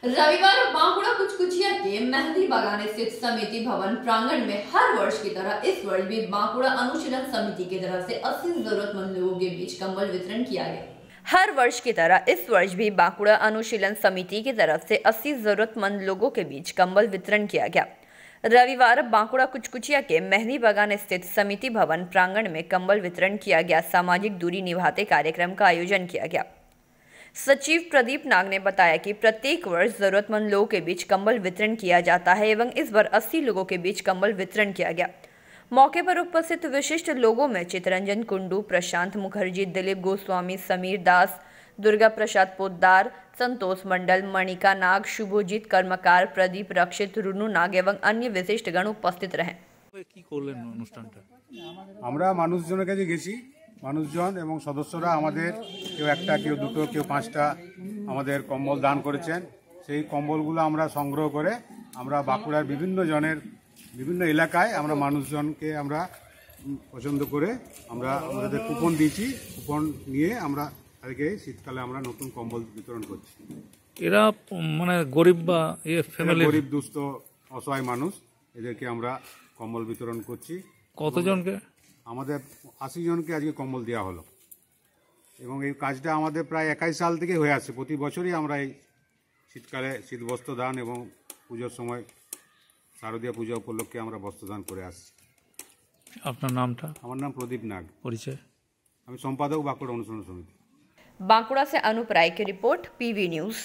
रविवार बांकुड़ा कुचकुचिया के मेहंदी बागान स्थित समिति भवन प्रांगण में हर वर्ष की तरह इस वर्ष भी बांकुड़ा अनुशीलन समिति की तरफ से 80 जरूरतमंद लोगों के बीच कंबल वितरण किया गया। हर वर्ष की तरह इस वर्ष भी बांकुड़ा अनुशीलन समिति की तरफ से 80 जरूरतमंद लोगों के बीच कंबल वितरण किया गया। रविवार बांकुड़ा कुचकुचिया के मेहंदी बागान स्थित समिति भवन प्रांगण में कंबल वितरण किया गया। सामाजिक दूरी निभाते कार्यक्रम का आयोजन किया गया। सचिव प्रदीप नाग ने बताया कि प्रत्येक वर्ष जरूरतमंद लोगों के बीच कंबल वितरण किया जाता है एवं इस बार 80 लोगों के बीच कंबल वितरण किया गया। मौके पर उपस्थित विशिष्ट लोगों में चितरंजन कुंडू, प्रशांत मुखर्जी, दिलीप गोस्वामी, समीर दास, दुर्गा प्रसाद पोद्दार, संतोष मंडल, मणिका नाग, शुभजीत कर्मकार, प्रदीप रक्षित, रुनु नाग एवं अन्य विशिष्ट गण उपस्थित रहे। মানুষজন এবং সদস্যরা আমাদের কেউ একটা, কেউ দুটো, কেউ পাঁচটা আমাদের কম্বল দান করেছেন। সেই কম্বলগুলো আমরা সংগ্রহ করে আমরা বাঁকুড়ার বিভিন্ন জনের বিভিন্ন এলাকায় আমরা মানুষজনকে আমরা পছন্দ করে আমরা আমাদের কুপন দিয়েছি। কুপন নিয়ে আমরা তাদেরকে শীতকালে আমরা নতুন কম্বল বিতরণ করছি। এরা মানে গরিব বা ফ্যামিলি, গরিব দুস্থ অসহায় মানুষ, এদেরকে আমরা কম্বল বিতরণ করছি। কতজনকে? আমাদের 80 জনকে আজকে কম্বল দেওয়া হলো এবং এই কাজটা আমাদের প্রায় 21 সাল থেকে হয়ে আসছে। প্রতি বছরই আমরা এই শীতকালে শীতবস্ত্র দান এবং পুজোর সময় শারদীয় পূজা উপলক্ষে আমরা বস্ত্রদান করে আসছি। আপনার নামটা? আমার নাম প্রদীপ নাগ। পরিচয়? আমি সম্পাদক বাঁকুড়া অনুশীলন সমিতি। बांकुड़ा से अनूप राय की रिपोर्ट, PV न्यूज।